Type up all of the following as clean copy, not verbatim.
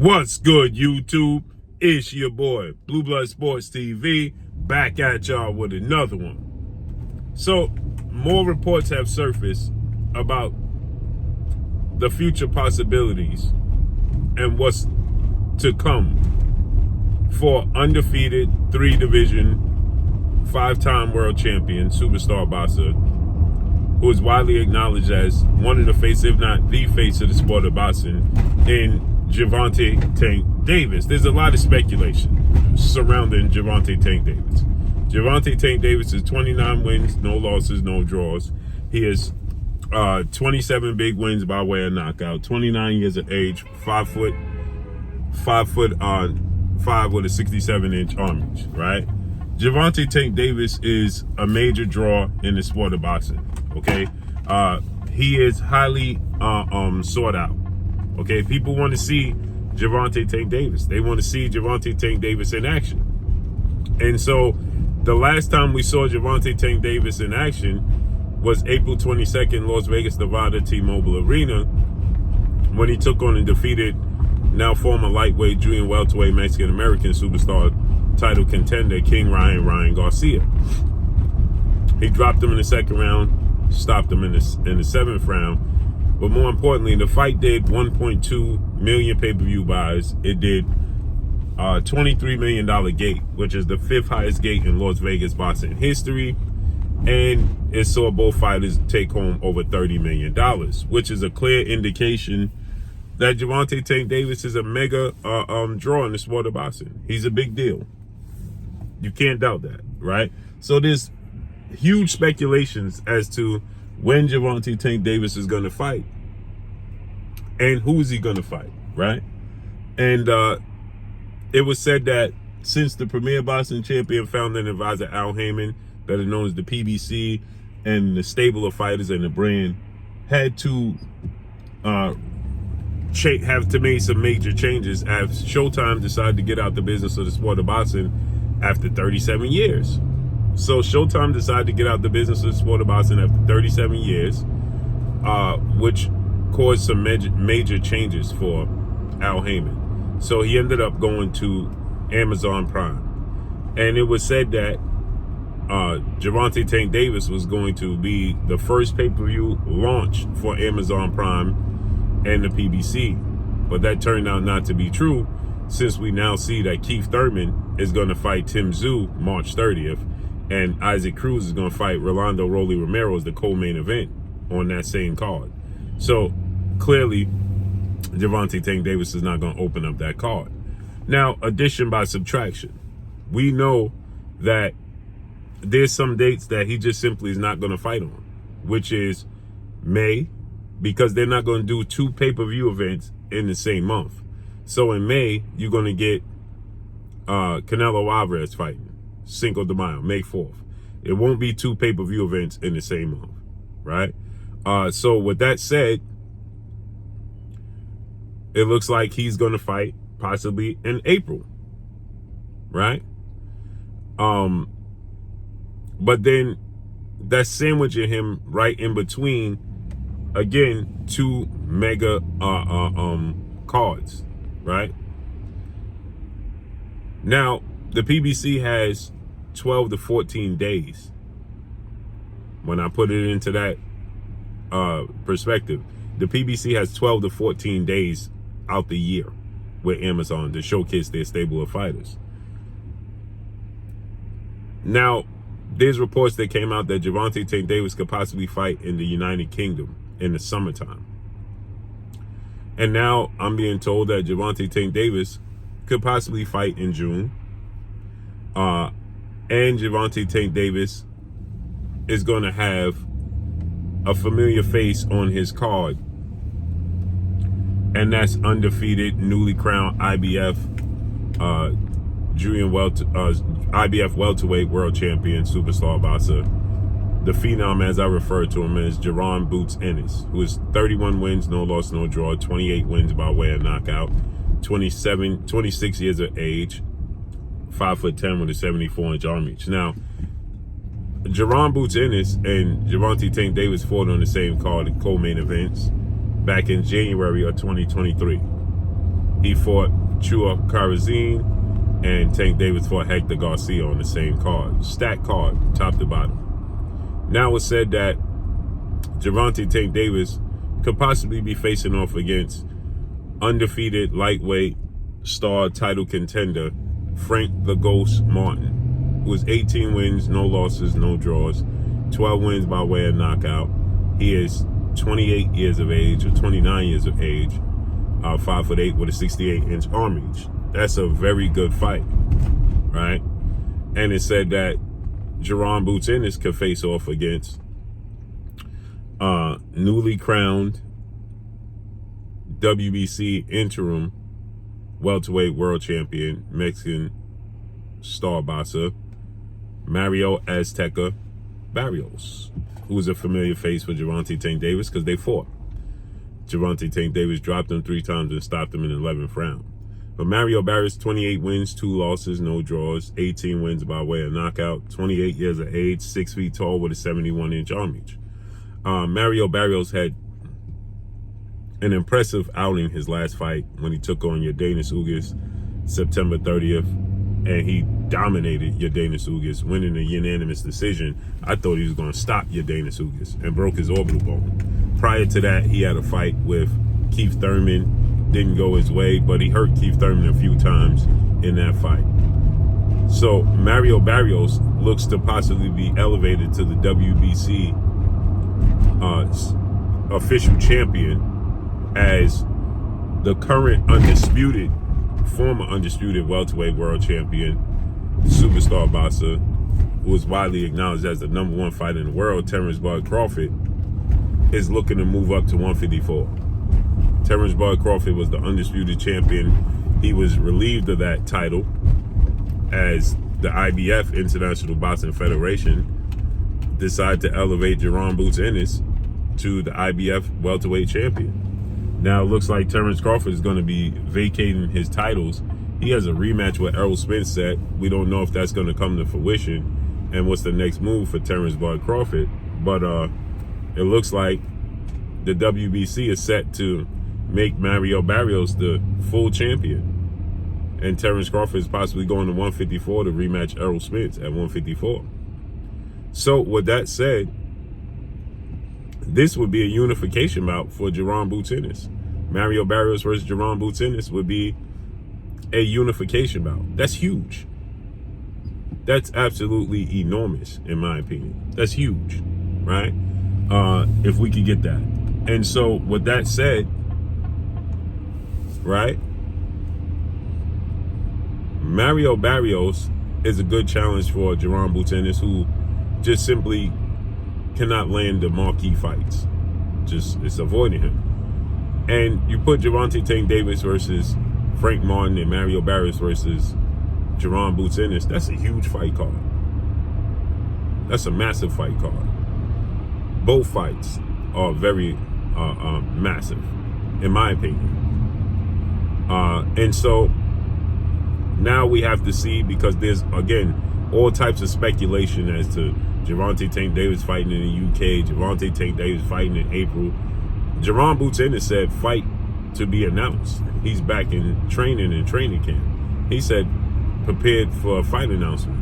What's good, YouTube? It's your boy, Blue Blood Sports TV, back at y'all with another one. So, more reports have surfaced about the future possibilities and what's to come for undefeated 3-division, 5-time world champion, superstar boxer, who is widely acknowledged as one of the face, if not the face of the sport of boxing, in Gervonta Tank Davis. There's a lot of speculation surrounding Gervonta Tank Davis. Gervonta Tank Davis is 29 wins, no losses, no draws. He has 27 big wins by way of knockout, 29 years of age, 5 with a 67-inch arm reach, right? Gervonta Tank Davis is a major draw in the sport of boxing, okay? He is highly sought out. Okay, people want to see Gervonta Tank Davis. They want to see Gervonta Tank Davis in action. And so the last time we saw Gervonta Tank Davis in action was April 22nd, Las Vegas, Nevada, T-Mobile Arena, when he took on and defeated now former lightweight, junior welterweight, Mexican-American superstar title contender, King Ryan Garcia. He dropped him in the second round, stopped him in the seventh round. But more importantly, the fight did 1.2 million pay-per-view buys. It did $23 million gate, which is the 5th highest gate in Las Vegas boxing history. And it saw both fighters take home over $30 million, which is a clear indication that Gervonta Tank Davis is a mega draw in the sport of boxing. He's a big deal. You can't doubt that, right? So there's huge speculations as to when Gervonta Tank Davis is going to fight and who is he going to fight, right? And it was said that since the premier boxing champion, founder and advisor Al Heyman, better known as the PBC, and the stable of fighters and the brand had to have to make some major changes as Showtime decided to get out the business of the sport of boxing after 37 years. So Showtime decided to get out the business of the sport of boxing after 37 years, which caused some major changes for Al Heyman. So he ended up going to Amazon Prime. And it was said that Gervonta Tank Davis was going to be the first pay-per-view launched for Amazon Prime and the PBC. But that turned out not to be true, since we now see that Keith Thurman is going to fight Tim Tszyu March 30th. And Isaac Cruz is going to fight Rolando Rolly Romero as the co-main event on that same card. So clearly, Gervonta Tank Davis is not going to open up that card. Now, addition by subtraction. We know that there's some dates that he just simply is not going to fight on, which is May, because they're not going to do 2 pay-per-view events in the same month. So in May, you're going to get Canelo Alvarez fighting Cinco de Mayo, May 4th. It won't be 2 pay-per-view events in the same month, right? So with that said, it looks like he's going to fight possibly in April, right? But then that's sandwiching him right in between, again, 2 mega cards, right? Now, the PBC has 12 to 14 days. When I put it into that perspective, the PBC has 12 to 14 days out the year with Amazon to showcase their stable of fighters. Now, there's reports that came out that Gervonta Tank Davis could possibly fight in the United Kingdom in the summertime. And now I'm being told that Gervonta Tank Davis could possibly fight in June. And Gervonta Tank Davis is going to have a familiar face on his card. And that's undefeated, newly crowned IBF IBF welterweight world champion, superstar boxer. The phenom, as I refer to him, is Jaron Boots Ennis, who is 31 wins, no loss, no draw, 28 wins by way of knockout, 26 years of age, 5'10" with a 74-inch arm reach. Now, Jaron Boots Ennis and Gervonta Tank Davis fought on the same card in co-main events back in January of 2023. He fought Chua Karazin, and Tank Davis fought Hector Garcia on the same card. Stacked card, top to bottom. Now it's said that Gervonta Tank Davis could possibly be facing off against undefeated lightweight star title contender Frank the Ghost Martin, who has 18 wins, no losses, no draws, 12 wins by way of knockout. He is 28 years of age, or 29 years of age, 5'8" with a 68-inch arm reach. That's a very good fight, right? And it said that Jaron Boots Ennis could face off against newly crowned WBC interim welterweight world champion, Mexican star boxer, Mario Azteca Barrios, who was a familiar face for Gervonta Tank Davis because they fought. Gervonta Tank Davis dropped him 3 times and stopped him in the 11th round. But Mario Barrios, 28 wins, 2 losses, no draws, 18 wins by way of knockout, 28 years of age, 6 feet tall with a 71-inch arm reach. Mario Barrios had an impressive outing his last fight when he took on Yordenis Ugas September 30th, and he dominated Yordenis Ugas, winning a unanimous decision. I thought he was going to stop Yordenis Ugas and broke his orbital bone. Prior to that, he had a fight with Keith Thurman. Didn't go his way, but he hurt Keith Thurman a few times in that fight. So Mario Barrios looks to possibly be elevated to the WBC official champion as the current former undisputed welterweight world champion, superstar boxer, who is widely acknowledged as the #1 fighter in the world, Terrence Bud Crawford, is looking to move up to 154. Terrence Bud Crawford was the undisputed champion. He was relieved of that title as the IBF, International Boxing Federation, decided to elevate Jaron Boots Ennis to the IBF welterweight champion. Now it looks like Terrence Crawford is going to be vacating his titles. He has a rematch with Errol Spence set. We don't know if that's going to come to fruition and what's the next move for Terrence Bud Crawford. But it looks like the WBC is set to make Mario Barrios the full champion. And Terrence Crawford is possibly going to 154 to rematch Errol Spence at 154. So with that said, this would be a unification bout for Jaron Boots Ennis. Mario Barrios versus Jaron Boots Ennis would be a unification bout. That's huge. That's absolutely enormous, in my opinion. That's huge, right? If we could get that. And so with that said, right, Mario Barrios is a good challenge for Jaron Boots Ennis, who just simply cannot land the marquee fights. It's avoiding him. And you put Gervonta Tank Davis versus Frank Martin and Mario Barrios versus Jaron Boots Ennis. That's a huge fight card. That's a massive fight card. Both fights are very massive, in my opinion. And so now we have to see, because there's, again, all types of speculation as to Gervonta Tank Davis fighting in the UK, Gervonta Tank Davis fighting in April. Jaron Boots Ennis said fight to be announced. He's back in training camp. He said prepared for a fight announcement.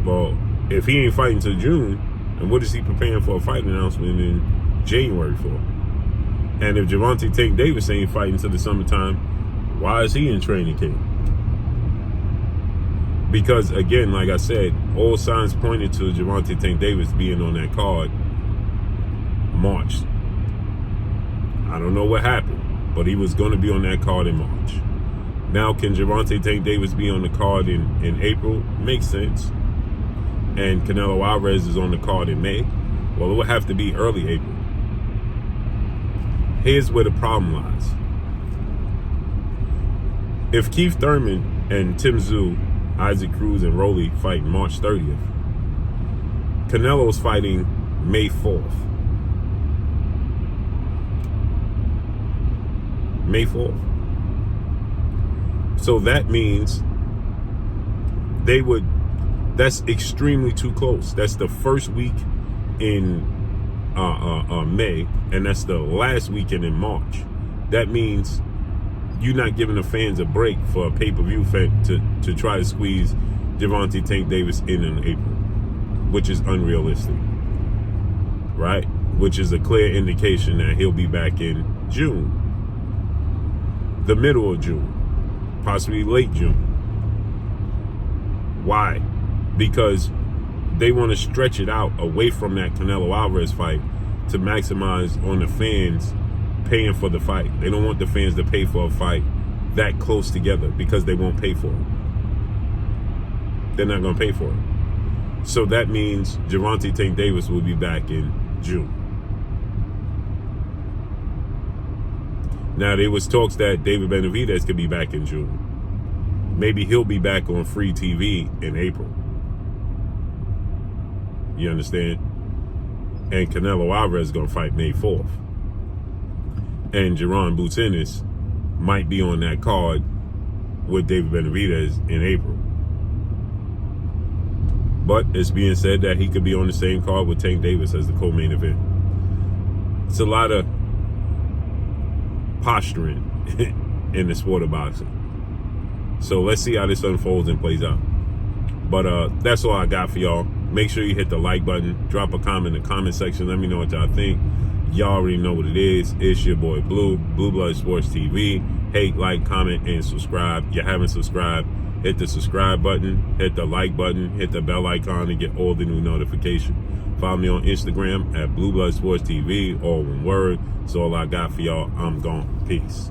Well, if he ain't fighting till June, and what is he preparing for a fight announcement in January for? And if Gervonta Tank Davis ain't fighting till the summertime, why is he in training camp? Because, again, like I said, all signs pointed to Gervonta Tank Davis being on that card March. I don't know what happened, but he was going to be on that card in March. Now, can Gervonta Tank Davis be on the card in April? Makes sense. And Canelo Alvarez is on the card in May. Well, it would have to be early April. Here's where the problem lies. If Keith Thurman and Tim Tszyu, Isaac Cruz, and Rolly fight March 30th, Canelo's fighting May 4th. May 4th. So that means that's extremely too close. That's the first week in May, and that's the last weekend in March. that means you're not giving the fans a break for a pay-per-view to try to squeeze Gervonta Tank Davis in April, which is unrealistic, right? Which is a clear indication that he'll be back in June, the middle of June, possibly late June. Why? Because they want to stretch it out away from that Canelo Alvarez fight to maximize on the fans paying for the fight. They don't want the fans to pay for a fight that close together because they won't pay for it. They're not going to pay for it. So that means Gervonta Tank Davis will be back in June. Now, there was talks that David Benavidez could be back in June. Maybe he'll be back on free TV in April. You understand? And Canelo Alvarez is going to fight May 4th. And Jaron Ennis might be on that card with David Benavidez in April. But it's being said that he could be on the same card with Tank Davis as the co-main event. It's a lot of posturing in the sport of boxing. So let's see how this unfolds and plays out. But that's all I got for y'all. Make sure you hit the like button. Drop a comment in the comment section. Let me know what y'all think. Y'all already know what it is. It's your boy Blue Blood Sports TV. Hate, like, comment, and subscribe. If you haven't subscribed, hit the subscribe button, hit the like button, hit the bell icon to get all the new notifications. Follow me on Instagram at Blue Blood Sports TV, all one word. That's all I got for y'all. I'm gone. Peace.